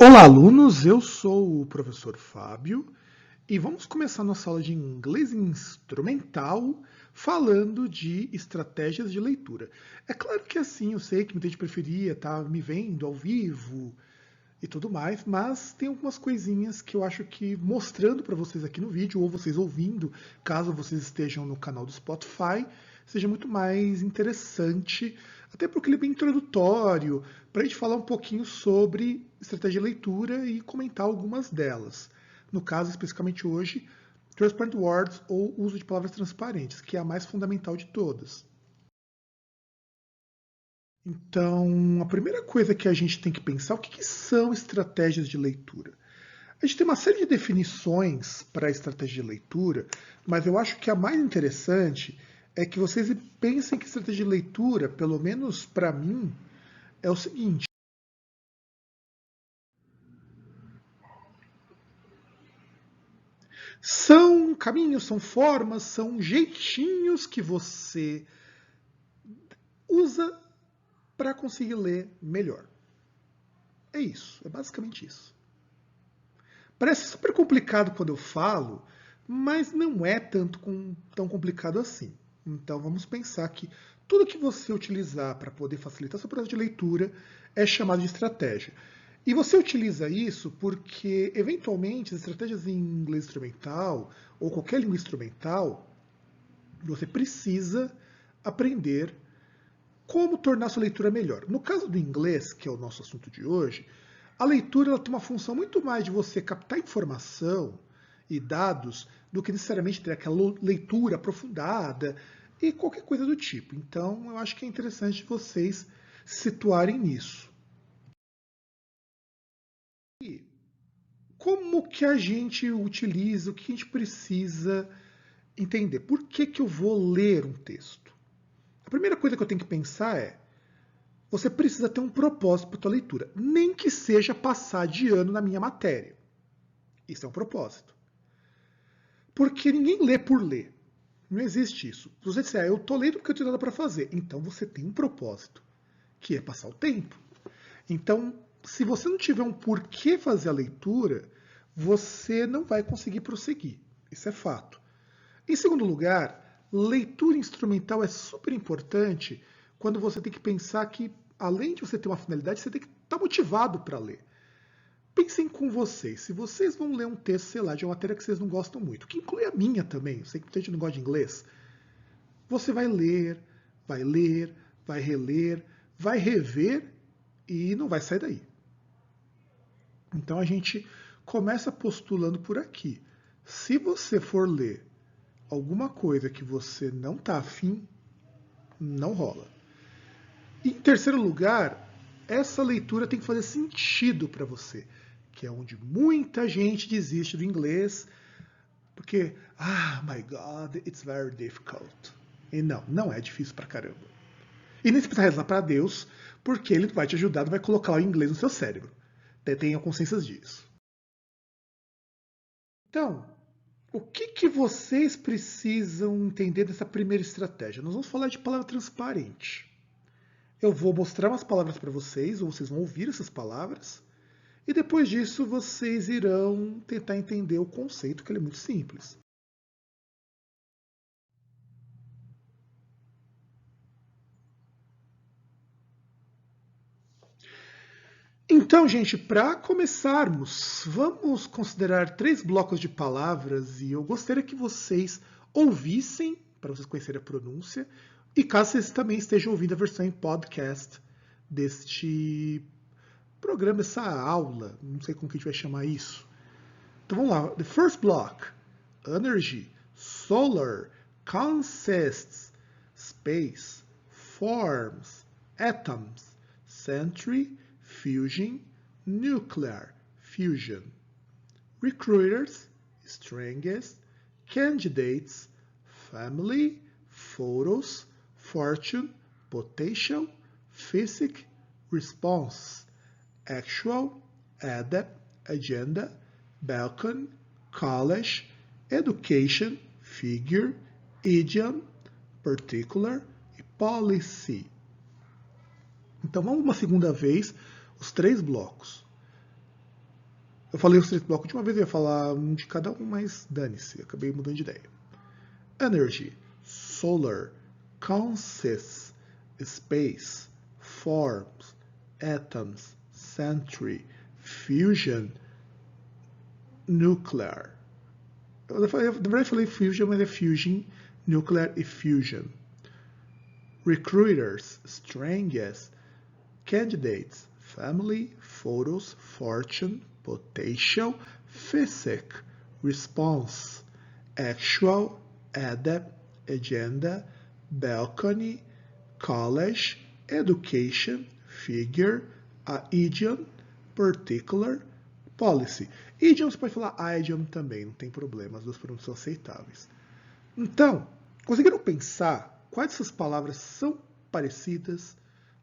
Olá, alunos! Eu sou o professor Fábio e vamos começar nossa aula de inglês instrumental falando de estratégias de leitura. É claro que assim, eu sei que muita gente preferia estar me vendo ao vivo e tudo mais, mas tem algumas coisinhas que eu acho que mostrando para vocês aqui no vídeo ou vocês ouvindo, caso vocês estejam no canal do Spotify, seja muito mais interessante, até porque ele é bem introdutório, para a gente falar um pouquinho sobre estratégia de leitura e comentar algumas delas. No caso, especificamente hoje, Transparent Words ou uso de palavras transparentes, que é a mais fundamental de todas. Então, a primeira coisa que a gente tem que pensar, o que são estratégias de leitura? A gente tem uma série de definições para a estratégia de leitura, mas eu acho que a mais interessante é que vocês pensem que estratégia de leitura, pelo menos para mim, é o seguinte. São caminhos, são formas, são jeitinhos que você usa para conseguir ler melhor. É isso, é basicamente isso. Parece super complicado quando eu falo, mas não é tão complicado assim. Então vamos pensar que tudo que você utilizar para poder facilitar seu processo de leitura é chamado de estratégia. E você utiliza isso porque, eventualmente, as estratégias em inglês instrumental ou qualquer língua instrumental, você precisa aprender como tornar sua leitura melhor. No caso do inglês, que é o nosso assunto de hoje, a leitura ela tem uma função muito mais de você captar informação e dados do que necessariamente ter aquela leitura aprofundada e qualquer coisa do tipo. Então, eu acho que é interessante vocês se situarem nisso. E como que a gente utiliza, o que a gente precisa entender? Por que eu vou ler um texto? A primeira coisa que eu tenho que pensar é: você precisa ter um propósito para a tua leitura, nem que seja passar de ano na minha matéria. Isso é um propósito. Porque ninguém lê por ler. Não existe isso. Se você disser, eu estou lendo porque eu tenho nada para fazer, então você tem um propósito, que é passar o tempo. Então, se você não tiver um porquê fazer a leitura, você não vai conseguir prosseguir. Isso é fato. Em segundo lugar, leitura instrumental é super importante quando você tem que pensar que, além de você ter uma finalidade, você tem que estar motivado para ler. Pensem com vocês, se vocês vão ler um texto, sei lá, de uma matéria que vocês não gostam muito, que inclui a minha também, eu sei que muita gente não gosta de inglês, você ler, vai reler, vai rever e não vai sair daí. Então a gente começa postulando por aqui. Se você for ler alguma coisa que você não está afim, não rola. E, em terceiro lugar, essa leitura tem que fazer sentido para você, que é onde muita gente desiste do inglês, porque, my God, it's very difficult. E não é difícil pra caramba. E nem se precisa rezar para Deus, porque ele vai te ajudar, vai colocar o inglês no seu cérebro. Tenha consciência disso. Então, o que vocês precisam entender dessa primeira estratégia? Nós vamos falar de palavra transparente. Eu vou mostrar umas palavras para vocês, ou vocês vão ouvir essas palavras, e depois disso vocês irão tentar entender o conceito, que ele é muito simples. Então, gente, para começarmos, vamos considerar 3 blocos de palavras e eu gostaria que vocês ouvissem, para vocês conhecerem a pronúncia, e caso vocês também estejam ouvindo a versão em podcast deste programa, essa aula, não sei como que a gente vai chamar isso. Então vamos lá. The first block, energy, solar, consists, space, forms, atoms, century, fusion, nuclear, fusion, recruiters, strangest, candidates, family, photos, fortune, potential, physic, response, actual, adept, agenda, balcony, college, education, figure, idiom, particular e policy. Então vamos uma segunda vez os 3 blocos. Eu falei os três blocos de uma vez, eu ia falar um de cada um, mas dane-se, acabei mudando de ideia. Energy, solar, consists, space, forms, atoms, century, fusion, nuclear. Na verdade eu falei fusion, mas é fusion, nuclear e fusion. Recruiters, strangers, candidates, family, photos, fortune, potential, physic, response, actual, adept, agenda, balcony, college, education, figure, idiom, particular, policy. Idiom você pode falar idiom também, não tem problema, as duas pronúncias são aceitáveis. Então, conseguiram pensar quais dessas palavras são parecidas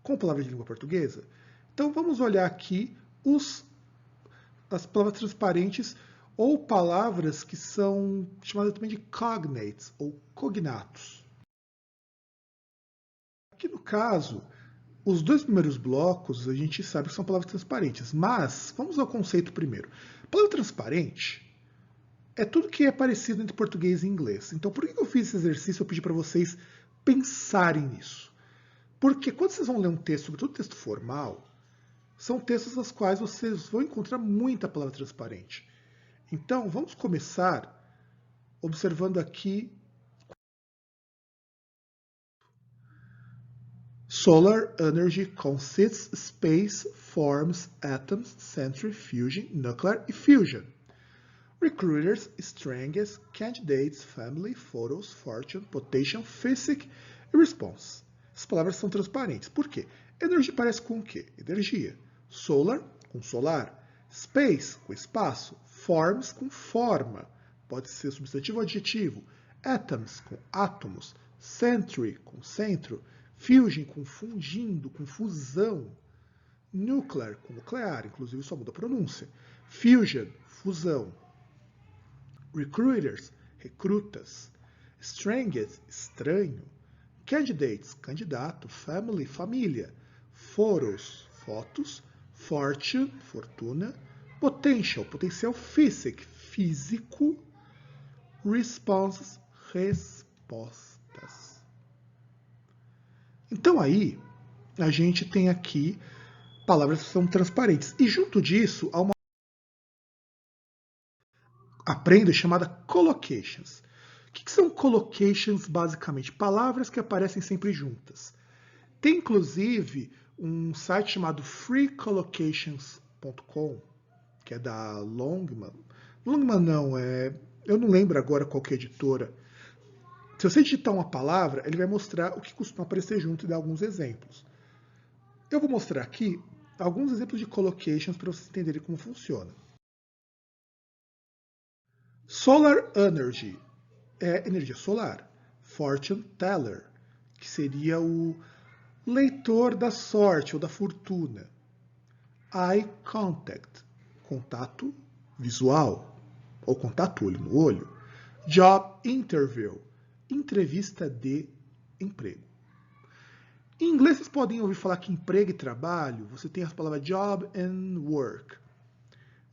com palavras de língua portuguesa? Então vamos olhar aqui as palavras transparentes ou palavras que são chamadas também de cognates ou cognatos. Aqui no caso, os dois primeiros blocos a gente sabe que são palavras transparentes, mas vamos ao conceito primeiro. Palavra transparente é tudo que é parecido entre português e inglês. Então por que eu fiz esse exercício? Eu pedi para vocês pensarem nisso. Porque quando vocês vão ler um texto, sobretudo texto formal, são textos nos quais vocês vão encontrar muita palavra transparente. Então, vamos começar observando aqui Solar energy consists space, forms, atoms, century, fusion, nuclear e fusion. Recruiters, strangers, candidates, family, photos, fortune, potential, physic e response. Essas palavras são transparentes. Por quê? Energy parece com o quê? Energia. Solar, com solar. Space, com espaço. Forms, com forma. Pode ser substantivo ou adjetivo. Atoms, com átomos. Century, com centro. Fusion, com fundindo, com fusão. Nuclear, com nuclear, inclusive só muda a pronúncia. Fusion, fusão. Recruiters, recrutas. Strangers, estranho. Candidates, candidato. Family, família. Photos, fotos. Fortune, fortuna. Potential, potencial. Physic, físico. Responses, respostas. Então aí, a gente tem aqui palavras que são transparentes. E junto disso, há uma aprenda chamada collocations. O que são collocations, basicamente? Palavras que aparecem sempre juntas. Tem, inclusive, um site chamado freecollocations.com, que é da Longman. Longman não, eu não lembro agora qual que é a editora. Se você digitar uma palavra, ele vai mostrar o que costuma aparecer junto e dar alguns exemplos. Eu vou mostrar aqui alguns exemplos de collocations para vocês entenderem como funciona. Solar energy é energia solar. Fortune teller, que seria o leitor da sorte ou da fortuna. Eye contact, contato visual ou contato olho no olho. Job interview, entrevista de emprego. Em inglês vocês podem ouvir falar que emprego e trabalho, você tem as palavras job and work.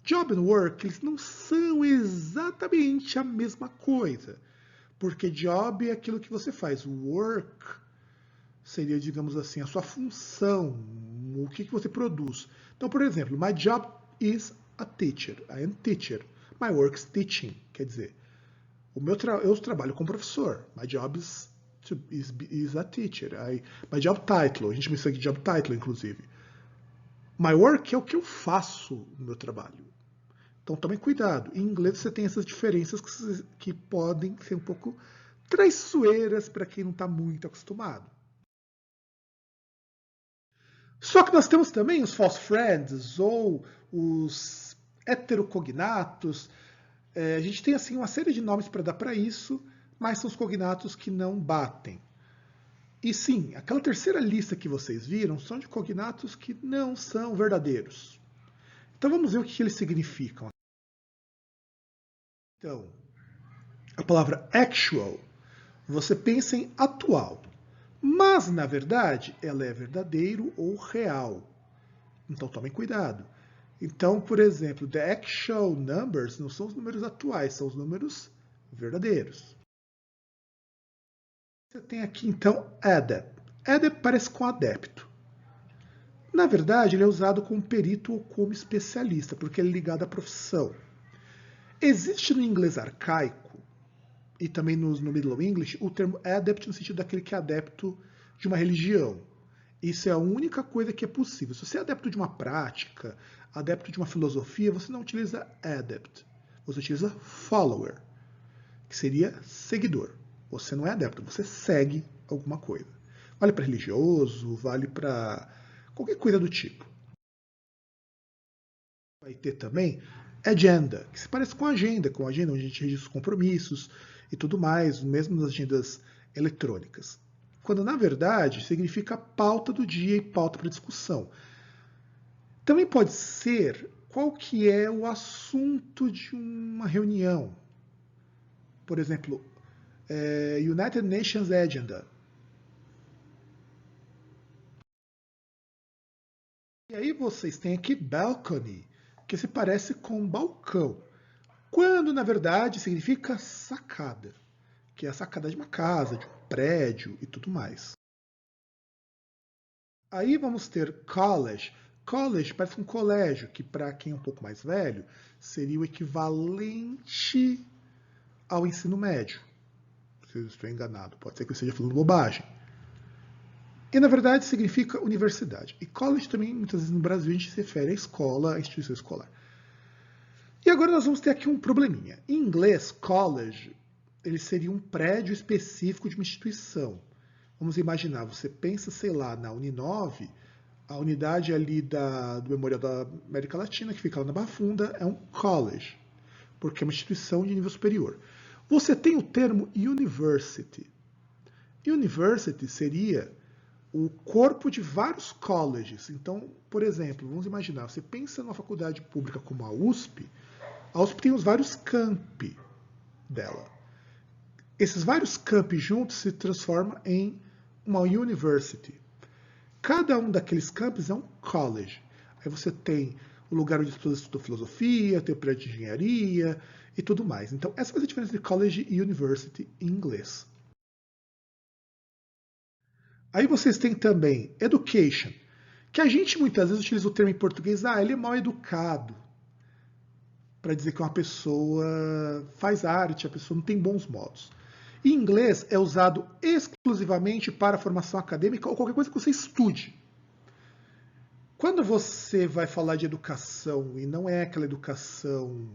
Job and work, eles não são exatamente a mesma coisa, porque job é aquilo que você faz, work seria, digamos assim, a sua função, o que você produz. Então, por exemplo, my job is a teacher, I am teacher. My work is teaching, quer dizer, eu trabalho como professor. My job is a teacher. My job title, a gente chama isso aqui de job title, inclusive. My work é o que eu faço no meu trabalho. Então tomem cuidado. Em inglês você tem essas diferenças que podem ser um pouco traiçoeiras para quem não está muito acostumado. Só que nós temos também os false friends ou os heterocognatos. A gente tem assim uma série de nomes para dar para isso, mas são os cognatos que não batem. E sim, aquela terceira lista que vocês viram são de cognatos que não são verdadeiros. Então vamos ver o que eles significam. Então, a palavra actual, você pensa em atual, mas na verdade ela é verdadeiro ou real. Então tomem cuidado. Então, por exemplo, the actual numbers não são os números atuais, são os números verdadeiros. Você tem aqui, então, adept. Adept parece com adepto. Na verdade, ele é usado como perito ou como especialista, porque ele é ligado à profissão. Existe no inglês arcaico, e também no Middle English, o termo adept no sentido daquele que é adepto de uma religião. Isso é a única coisa que é possível. Se você é adepto de uma prática, adepto de uma filosofia, você não utiliza adept. Você utiliza follower, que seria seguidor. Você não é adepto, você segue alguma coisa. Vale para religioso, vale para qualquer coisa do tipo. Vai ter também agenda, que se parece com agenda onde a gente registra os compromissos e tudo mais, mesmo nas agendas eletrônicas. Quando, na verdade, significa pauta do dia e pauta para discussão. Também pode ser qual que é o assunto de uma reunião. Por exemplo, United Nations Agenda. E aí vocês têm aqui balcony, que se parece com balcão, quando na verdade significa sacada, que é a sacada de uma casa, de um prédio e tudo mais. Aí vamos ter college. College parece um colégio, que para quem é um pouco mais velho, seria o equivalente ao ensino médio. Se eu estou enganado, pode ser que eu esteja falando bobagem. E na verdade significa universidade. E college também, muitas vezes no Brasil, a gente se refere à escola, à instituição escolar. E agora nós vamos ter aqui um probleminha. Em inglês, college, ele seria um prédio específico de uma instituição. Vamos imaginar, você pensa, sei lá, na Uninove, a unidade ali do Memorial da América Latina, que fica lá na Barra Funda, é um college, porque é uma instituição de nível superior. Você tem o termo university. University seria o corpo de vários colleges. Então, por exemplo, vamos imaginar, você pensa numa faculdade pública como a USP tem os vários campi dela. Esses vários campi juntos se transformam em uma university. Cada um daqueles campos é um college. Aí você tem o lugar onde você estuda filosofia, tem o prédio de engenharia e tudo mais. Então, essa é a diferença entre college e university em inglês. Aí vocês têm também education, que a gente muitas vezes utiliza o termo em português, ele é mal educado, para dizer que uma pessoa faz arte, a pessoa não tem bons modos. Em inglês é usado exclusivamente para formação acadêmica ou qualquer coisa que você estude. Quando você vai falar de educação e não é aquela educação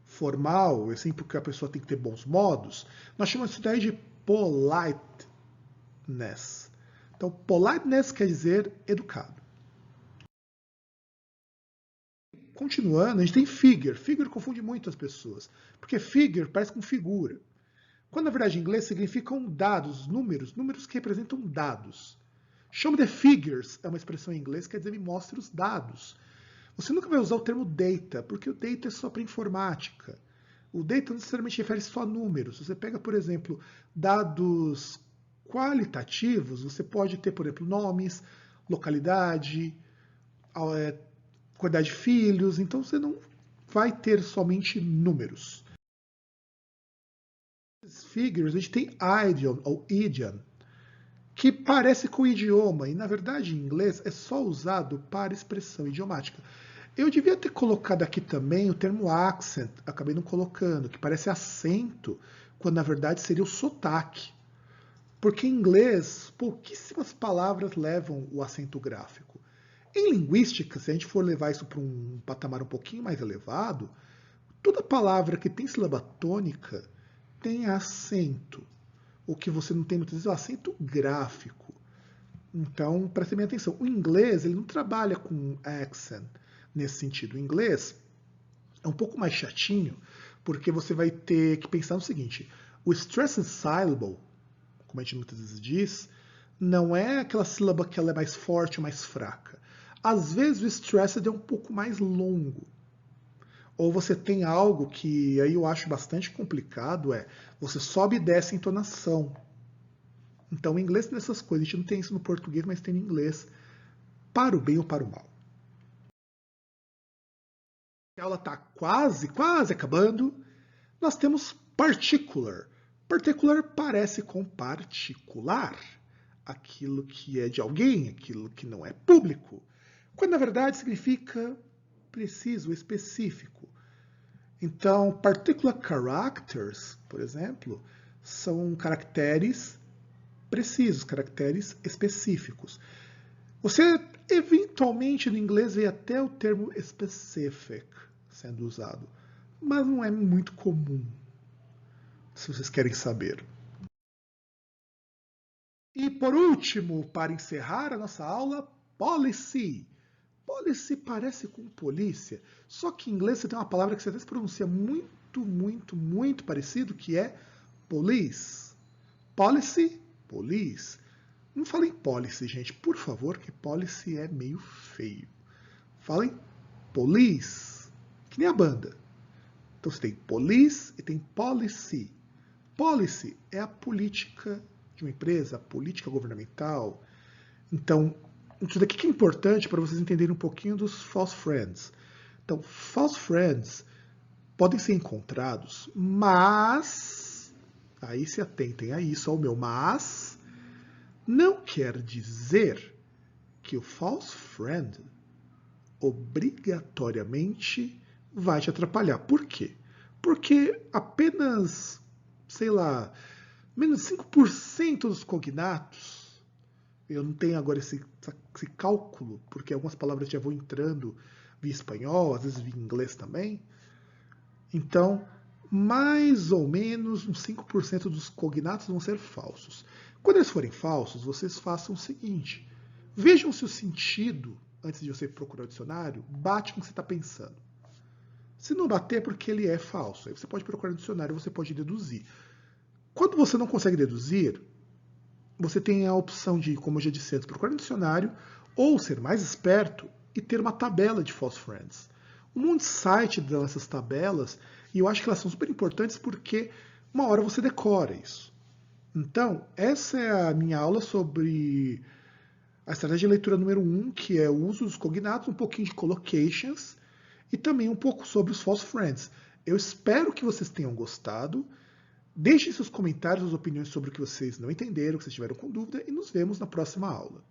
formal, assim, porque a pessoa tem que ter bons modos, nós chamamos isso daí de politeness. Então, politeness quer dizer educado. Continuando, a gente tem figure. Figure confunde muito as pessoas, porque figure parece com figura. Quando na verdade em inglês significam dados, números que representam dados. Show me the figures é uma expressão em inglês que quer dizer me mostre os dados. Você nunca vai usar o termo data, porque o data é só para informática. O data não necessariamente refere só a números. Você pega, por exemplo, dados qualitativos, você pode ter, por exemplo, nomes, localidade, quantidade de filhos, então você não vai ter somente números. Figures, a gente tem idiom ou idiom, que parece com idioma, e na verdade em inglês é só usado para expressão idiomática. Eu devia ter colocado aqui também o termo accent, acabei não colocando, que parece acento, quando na verdade seria o sotaque. Porque em inglês, pouquíssimas palavras levam o acento gráfico. Em linguística, se a gente for levar isso para um patamar um pouquinho mais elevado, toda palavra que tem sílaba tônica tem acento. O que você não tem muitas vezes é o acento gráfico. Então, prestem bem atenção. O inglês ele não trabalha com accent nesse sentido. O inglês é um pouco mais chatinho, porque você vai ter que pensar no seguinte: o stressed syllable, como a gente muitas vezes diz, não é aquela sílaba que ela é mais forte ou mais fraca. Às vezes o stressed é um pouco mais longo. Ou você tem algo que aí eu acho bastante complicado, você sobe e desce a entonação. Então, o inglês tem essas coisas. A gente não tem isso no português, mas tem no inglês, para o bem ou para o mal. A aula está quase acabando. Nós temos particular. Particular parece com particular, aquilo que é de alguém, aquilo que não é público, quando na verdade significa preciso, específico. Então, particular characters, por exemplo, são caracteres precisos, caracteres específicos. Você, eventualmente, no inglês, vê até o termo specific sendo usado, mas não é muito comum, se vocês querem saber. E, por último, para encerrar a nossa aula, policy. Policy parece com polícia, só que em inglês você tem uma palavra que você até se pronuncia muito parecido, que é police. Policy, police. Não falem policy, gente, por favor, que policy é meio feio. Falem police, que nem a banda. Então você tem police e tem policy. Policy é a política de uma empresa, a política governamental. Então, isso daqui que é importante para vocês entenderem um pouquinho dos false friends. Então, false friends podem ser encontrados, mas, aí se atentem a isso, ao meu mas, não quer dizer que o false friend obrigatoriamente vai te atrapalhar. Por quê? Porque apenas, sei lá, menos 5% dos cognatos, eu não tenho agora esse cálculo, porque algumas palavras já vão entrando via espanhol, às vezes via inglês também. Então, mais ou menos uns 5% dos cognatos vão ser falsos. Quando eles forem falsos, vocês façam o seguinte: vejam se o sentido, antes de você procurar o dicionário, bate com o que você está pensando. Se não bater, é porque ele é falso. Aí você pode procurar no dicionário, você pode deduzir. Quando você não consegue deduzir, você tem a opção de, como eu já disse antes, procurar no dicionário ou ser mais esperto e ter uma tabela de false friends. Um monte de site dão essas tabelas e eu acho que elas são super importantes porque uma hora você decora isso. Então, essa é a minha aula sobre a estratégia de leitura número 1, que é o uso dos cognatos, um pouquinho de collocations e também um pouco sobre os false friends. Eu espero que vocês tenham gostado. Deixem seus comentários, suas opiniões sobre o que vocês não entenderam, o que vocês tiveram com dúvida e nos vemos na próxima aula.